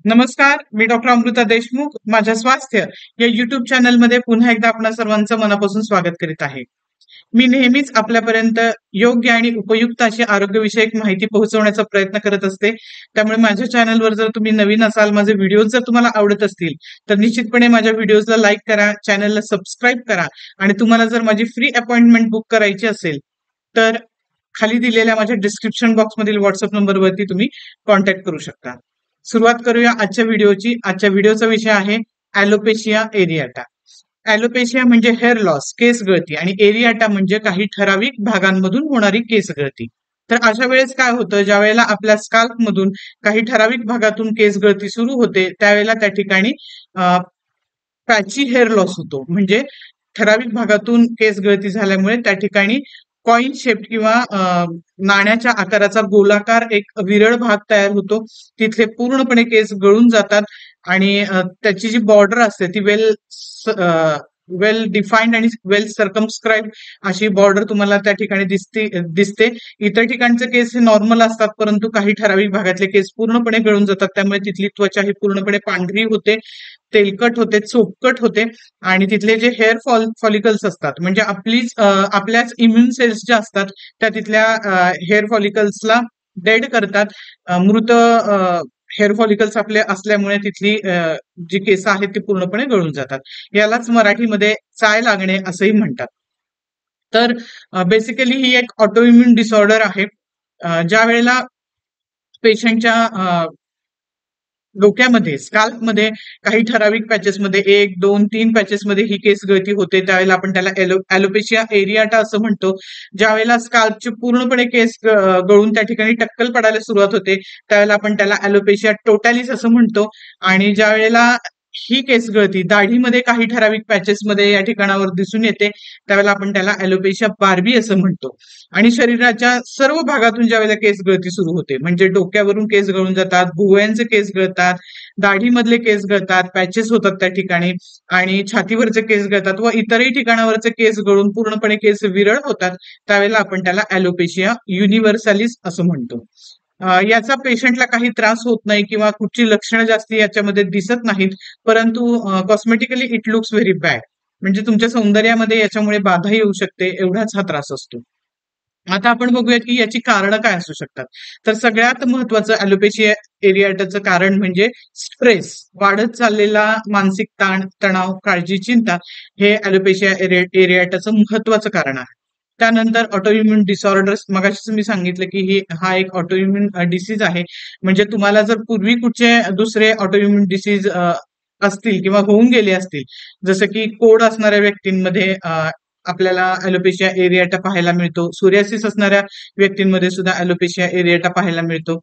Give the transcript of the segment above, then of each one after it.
नमस्कार, मी डॉक्टर अमृता देशमुख. माझ्या स्वास्थ्य या युट्यूब चॅनलमध्ये पुन्हा एकदा आपणा सर्वांचं मनापासून स्वागत करीत आहे. मी नेहमीच आपल्यापर्यंत योग्य आणि उपयुक्त अशी आरोग्यविषयक माहिती पोहोचवण्याचा प्रयत्न करत असते. त्यामुळे माझ्या चॅनलवर जर तुम्ही नवीन असाल, माझे व्हिडिओज जर तुम्हाला आवडत असतील, तर निश्चितपणे माझ्या व्हिडिओजला लाईक करा, चॅनलला सबस्क्राईब करा आणि तुम्हाला जर माझी फ्री अपॉइंटमेंट बुक करायची असेल, तर खाली दिलेल्या माझ्या डिस्क्रिप्शन बॉक्समधील व्हॉट्सअप नंबरवरती तुम्ही कॉन्टॅक्ट करू शकता. सुरुवात करूया आजच्या व्हिडिओची. आजच्या व्हिडिओचा विषय आहे ॲलोपेशिया एरियाटा. ॲलोपेशिया म्हणजे हेअर लॉस, केस गळती आणि एरियाटा म्हणजे काही ठराविक भागांमधून होणारी केस गळती. तर अशा वेळेस काय होतं, ज्या वेळेला आपल्या स्काल्प मधून काही ठराविक भागातून केस गळती सुरू होते, त्यावेळेला त्या ठिकाणी पॅची हेअर लॉस होतो. म्हणजे ठराविक भागातून केस गळती झाल्यामुळे त्या ठिकाणी कॉइन शेप किंवा नाण्याच्या आकाराचा गोलाकार एक विरळ भाग तयार होतो. तिथले पूर्णपणे केस गळून जातात आणि त्याची जी बॉर्डर असते ती वेल डिफाईन्ड आणि वेल सर्कमस्क्राईब अशी बॉर्डर तुम्हाला त्या ठिकाणी दिसते. इतर ठिकाणचे केस हे नॉर्मल असतात, परंतु काही ठराविक भागातले केस पूर्णपणे गळून जातात. त्यामुळे तिथली त्वचा ही पूर्णपणे पांढरी होते, तेलकट होते, चोपकट होते आणि तिथले जे हेअर फॉलिकल्स असतात, म्हणजे आपल्याच इम्युन सेल्स ज्या असतात त्या तिथल्या हेअर फॉलिकल्सला डेड करतात. मृत हेअर फॉलिकल्स आपले असल्यामुळे तिथली जी केस आहेत ती पूर्णपणे गळून जातात. यालाच मराठीमध्ये चाय लागणे असंही म्हणतात. तर बेसिकली ही एक ऑटोइम्युन डिसऑर्डर आहे. ज्या वेळेला पेशंटच्या डोक्यामध्ये, स्काल्पमध्ये काही ठराविक पॅचेसमध्ये 1, 2, 3 पॅचेसमध्ये ही केस गळती होते, त्यावेळेला आपण त्याला ॲलोपेशिया एरियाटा असं म्हणतो. ज्यावेळेला स्काल्पचे पूर्णपणे केस गळून त्या ठिकाणी टक्कल पडायला सुरुवात होते, त्यावेळेला आपण त्याला ॲलोपेशिया टोटॅलिस असं म्हणतो. आणि ज्या वेळेला ही केस गळती दाढीमध्ये काही ठराविक पॅचेसमध्ये या ठिकाणावर दिसून येते, त्यावेळेला आपण त्याला ॲलोपेशिया बार्बी असं म्हणतो. आणि शरीराच्या सर्व भागातून ज्यावेळेला केस गळती सुरू होते, म्हणजे डोक्यावरून केस गळून जातात, भुवयांचे केस गळतात, दाढीमधले केस गळतात, पॅचेस होतात त्या ठिकाणी आणि छातीवरचे केस गळतात व इतरही ठिकाणावरचे केस गळून पूर्णपणे केस विरळ होतात, त्यावेळेला आपण त्याला ॲलोपेशिया युनिव्हर्सालिस असं म्हणतो. याचा पेशंटला काही त्रास होत नाही किंवा कुठची लक्षणं जास्ती याच्यामध्ये दिसत नाहीत, परंतु cosmetically it looks very bad. म्हणजे तुमच्या सौंदर्यामध्ये याच्यामुळे बाधा येऊ शकते, एवढाच हा त्रास असतो. आता आपण बघूया की याची कारणं काय असू शकतात. तर सगळ्यात महत्वाचं ॲलोपेशिया एरियाटाचं कारण म्हणजे स्ट्रेस, वाढत चाललेला मानसिक ताण, तणाव, काळजी, चिंता हे ॲलोपेशिया एरियाटाचं महत्वाचं कारण आहे. त्यानंतर ऑटोइम्युन डिसऑर्डर्स, मगाशीच मी सांगितलं की हा एक ऑटोइम्युन डिसीज आहे. म्हणजे तुम्हाला जर पूर्वी कुठचे दुसरे ऑटोइम्युन डिसीज असतील किंवा होऊन गेले असतील, जसं की कोड असणाऱ्या व्यक्तींमध्ये आपल्याला ॲलोपेशिया एरियाटा पाहायला मिळतो. सोरियासिस असणाऱ्या व्यक्तींमध्ये सुद्धा ॲलोपेशिया एरियाटा पाहायला मिळतो.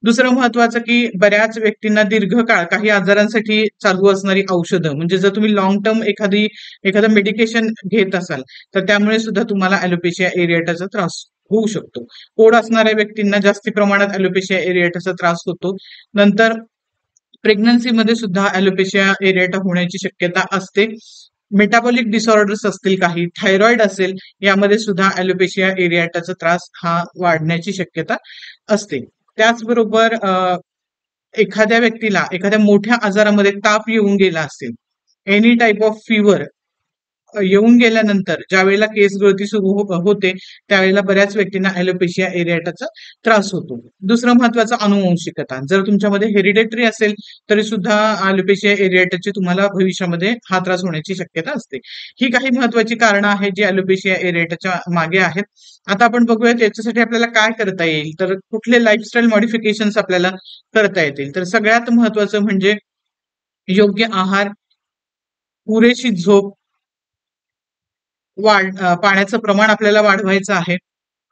दुसरं महत्वाचं की बऱ्याच व्यक्तींना दीर्घकाळ काही आजारांसाठी चालू असणारी औषधं, म्हणजे जर तुम्ही लॉंग टर्म एखादं मेडिकेशन घेत असाल, तर त्यामुळे सुद्धा तुम्हाला ॲलोपेशिया एरियाटाचा त्रास होऊ शकतो. कोड असणाऱ्या व्यक्तींना जास्ती प्रमाणात ॲलोपेशिया एरियाटाचा त्रास होतो. नंतर प्रेग्नन्सीमध्ये सुद्धा ॲलोपेशिया एरियाटा होण्याची शक्यता असते. मेटाबॉलिक डिसऑर्डर्स असतील, काही थायरॉइड असेल, यामध्ये सुद्धा ॲलोपेशिया एरियाटाचा त्रास हा वाढण्याची शक्यता असते. त्याचबरोबर एखाद्या व्यक्तीला एखाद्या मोठ्या आजारामध्ये ताप येऊन गेला असेल, एनी टाइप ऑफ फीवर येऊन गेल्यानंतर ज्यावेळेला केस गळती सुरू होते, त्यावेळेला बऱ्याच व्यक्तींना ॲलोपेशिया एरियाटाचा त्रास होतो. दुसरं महत्वाचं अनुवंशिकता. जर तुमच्यामध्ये हेरिडेटरी असेल तरी सुद्धा ॲलोपेशिया एरियाटाची तुम्हाला भविष्यामध्ये हा त्रास होण्याची शक्यता असते. ही काही महत्वाची कारणं आहेत जी ॲलोपेशिया एरियाटाच्या मागे आहेत. आता आपण बघूयात याच्यासाठी आपल्याला काय करता येईल. तर कुठले लाईफस्टाईल मॉडिफिकेशन्स आपल्याला करता येतील. तर सगळ्यात महत्वाचं म्हणजे योग्य आहार, पुरेशी झोप, पाण्याचं प्रमाण आपल्याला वाढवायचं आहे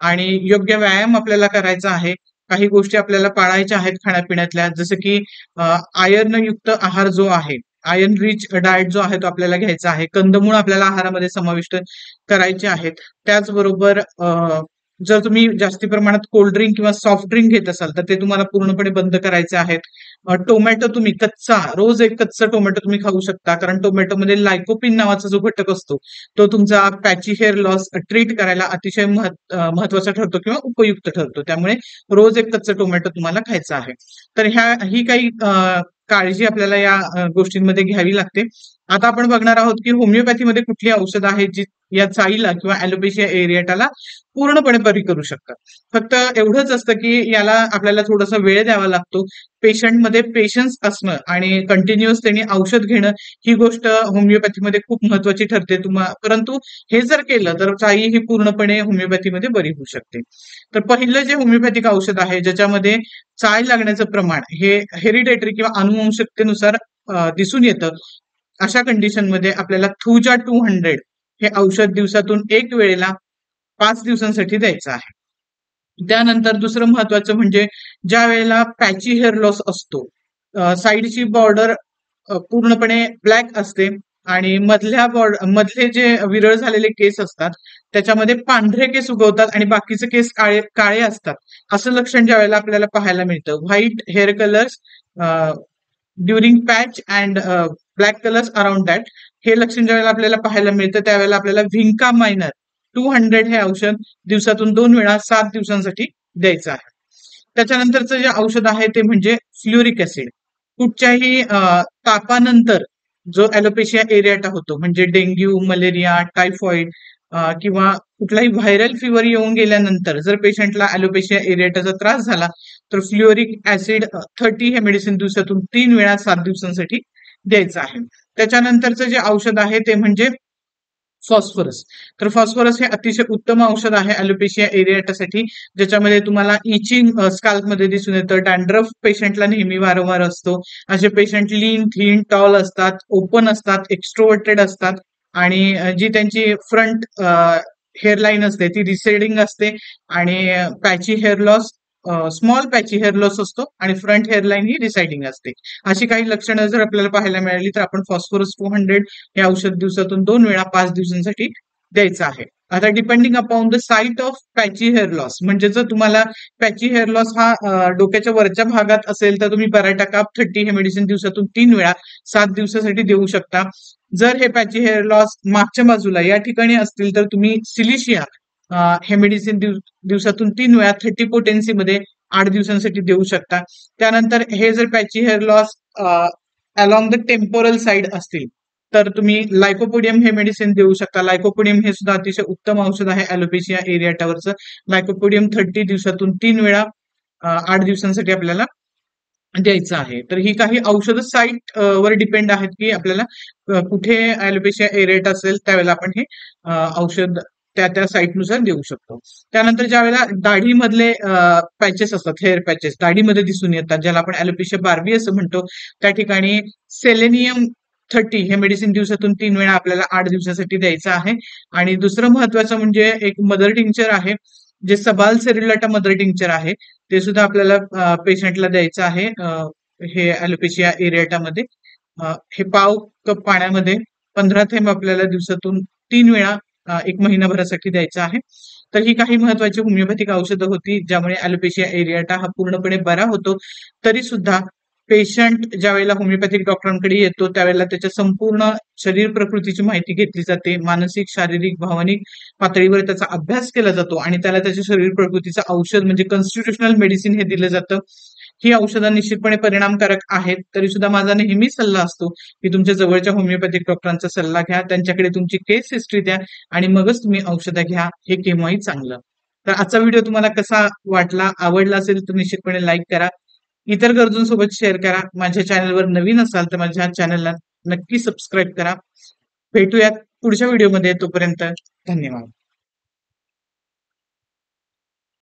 आणि योग्य व्यायाम आपल्याला करायचा आहे. काही गोष्टी आपल्याला पाळायच्या आहेत खाण्यापिण्यातल्या, जसं की आयर्नयुक्त आहार जो आहे, आयर्न रिच डाएट जो आहे तो आपल्याला घ्यायचा आहे. कंदमुळ आपल्याला आहारामध्ये समाविष्ट करायचे आहेत. त्याचबरोबर जर तुम्ही जास्ती प्रमाणात कोल्ड ड्रिंक किंवा सॉफ्ट ड्रिंक घेत असाल तर ते तुम्हाला पूर्णपणे बंद करायचे आहेत. टोमॅटो तुम्ही कच्चा, रोज एक कच्चा टोमॅटो तुम्ही खाऊ शकता, कारण टोमॅटोमध्ये लायकोपिन नावाचा जो घटक असतो तो तुमचा पॅची हेअर लॉस ट्रीट करायला अतिशय महत्वाचा ठरतो किंवा उपयुक्त ठरतो. त्यामुळे रोज एक कच्चा टोमॅटो तुम्हाला खायचा आहे. तर ही काही काळजी आपल्याला या गोष्टींमध्ये घ्यावी लागते. आता आपण बघणार आहोत की होमिओपॅथीमध्ये कुठली औषधं आहेत जी या चाळीला किंवा ॲलोपेशिया एरिएटाला पूर्णपणे बरी करू शकतात. फक्त एवढंच असतं की याला आपल्याला थोडासा वेळ द्यावा लागतो. पेशंटमध्ये पेशन्स असणं आणि कंटिन्युअस त्यांनी औषध घेणं ही गोष्ट होमिओपॅथीमध्ये खूप महत्वाची ठरते. परंतु हे जर केलं तर चाळी ही पूर्णपणे होमिओपॅथीमध्ये बरी होऊ शकते. तर पहिलं जे होमिओपॅथिक औषध आहे ज्याच्यामध्ये चाळ लागण्याचं प्रमाण हे हेरिडेटरी किंवा अनुवंशिकतेनुसार दिसून येतं. अशा कंडिशनमध्ये आपल्याला थुजा 200 हे औषध दिवसातून एक वेळेला 5 दिवसांसाठी द्यायचं आहे. त्यानंतर दुसरं महत्वाचं म्हणजे ज्या वेळेला पॅची हेअर लॉस असतो, साईडची बॉर्डर पूर्णपणे ब्लॅक असते आणि मधले जे विरळ झालेले केस असतात त्याच्यामध्ये पांढरे केस उगवतात आणि बाकीचे केस काळे काळे असतात. असं लक्षण ज्या वेळेला आपल्याला पाहायला मिळतं. White hair colours during patch and black colours around that, हे लक्षण ज्यावेळेला आपल्याला पाहायला मिळतं त्यावेळेला आपल्याला व्हिंका मायनर 200 हे औषध दिवसातून 2 वेळा 7 दिवसांसाठी द्यायचं आहे. त्याच्यानंतरचं जे औषध आहे ते म्हणजे फ्ल्युरिक ऍसिड. कुठच्याही तापानंतर जो ॲलोपेशिया एरिएटा होतो म्हणजे डेंग्यू, मलेरिया, टायफॉइड किंवा कुठलाही व्हायरल फीवर येऊन गेल्यानंतर जर पेशंटला ॲलोपेशिया एरिएटाचा त्रास झाला तर फ्ल्युरिक ऍसिड 30 हे मेडिसिन दिवसातून 3 वेळा 7 दिवसांसाठी द्यायचं आहे. त्याच्यानंतरचं जे औषध आहे ते म्हणजे फॉस्फरस. तर फॉस्फरस हे अतिशय उत्तम औषध आहे ॲलोपेशिया एरिएटासाठी, ज्याच्यामध्ये तुम्हाला इचिंग स्काल्पमध्ये दिसून येतं. डॅन्ड्रफ पेशंटला नेहमी वारंवार असतो. असे पेशंट लीन, थिन, टॉल असतात, ओपन असतात, एक्स्ट्रोवर्टेड असतात आणि जी त्यांची फ्रंट हेअरलाईन असते ती रिसेडिंग असते आणि patchy hair loss, small patchy hair loss असतो आणि फ्रंट हेअरलाईन ही रिसाइडिंग असते. अशी काही लक्षणं जर आपल्याला पाहायला मिळाली तर आपण फॉस्फरस 200 हे औषध दिवसातून 2 वेळा 5 दिवसांसाठी द्यायचं आहे. आता depending upon the site of patchy hair loss, म्हणजे जर तुम्हाला पॅची हेअर लॉस हा डोक्याच्या वरच्या भागात असेल तर तुम्ही पॅराटाकाप 30 हे मेडिसिन दिवसातून 3 वेळा 7 दिवसासाठी देऊ शकता. जर हे पॅची हेअर लॉस मागच्या बाजूला या ठिकाणी असतील तर तुम्ही सिलिशिया हे मेडिसिन दिवसातून 3 वेळा 30 पोटेन्सी मध्ये 8 दिवसांसाठी देऊ शकता. त्यानंतर हे जर patchy hair loss along the temporal side असतील तर तुम्ही लायकोपोडियम हे मेडिसिन देऊ शकता. लायकोपोडियम हे सुद्धा अतिशय उत्तम औषध आहे ॲलोपेशिया एरिएटावरचं. लायकोपोडियम 30 दिवसातून 3 वेळा 8 दिवसांसाठी आपल्याला द्यायचं आहे. तर ही काही औषधं साईट वर डिपेंड आहेत की आपल्याला कुठे ॲलोपेशिया एरिएटा असेल त्यावेळेला आपण हे औषध त्या साईटनुसार देऊ शकतो. त्यानंतर ज्यावेळेला दाढीमधले पॅचेस असतात, हेअर पॅचेस दाढीमध्ये दिसून येतात, ज्याला आपण ॲलोपेशिया बार्बी असं म्हणतो, त्या ठिकाणी सेलेनियम 30 हे मेडिसिन दिवसातून 3 वेळा आपल्याला 8 दिवसासाठी द्यायचं आहे. आणि दुसरं महत्वाचं म्हणजे एक मदर टिंक्चर आहे, जे सबाल सेरुलाटा मदर टिंक्चर आहे, ते सुद्धा आपल्याला पेशंटला द्यायचं आहे. हे ॲलोपेशिया एरिएटामध्ये हे पाव कप पाण्यामध्ये 15 थेंब आपल्याला दिवसातून 3 वेळा 1 महिनाभरासाठी द्यायचं आहे. तर ही काही महत्वाची होमिओपॅथिक औषधं होती ज्यामुळे ॲलोपेशिया एरिएटा हा पूर्णपणे बरा होतो. तरी सुद्धा पेशंट ज्या वेळेला होमिओपॅथिक डॉक्टरांकडे येतो त्यावेळेला त्याच्या संपूर्ण शरीर प्रकृतीची माहिती घेतली जाते. मानसिक, शारीरिक, भावनिक पातळीवर त्याचा अभ्यास केला जातो आणि त्याला त्याच्या शरीर प्रकृतीचं औषध म्हणजे कॉन्स्टिट्युशनल मेडिसिन हे दिलं जातं. ही औषधं निश्चितपणे परिणामकारक आहेत. तरी सुद्धा माझा नेहमी सल्ला असतो की तुमच्या जवळच्या होमिओपॅथिक डॉक्टरांचा सल्ला घ्या, त्यांच्याकडे तुमची केस हिस्ट्री द्या आणि मगच तुम्ही औषधं घ्या, हे केव्हाही चांगलं. तर आजचा व्हिडिओ तुम्हाला कसा वाटला, आवडला असेल तर निश्चितपणे लाईक करा, इतर गरजूंसोबत शेअर करा. माझ्या चॅनलवर नवीन असाल तर माझ्या चॅनलला नक्की सबस्क्राईब करा. भेटूयात पुढच्या व्हिडिओमध्ये. तोपर्यंत धन्यवाद.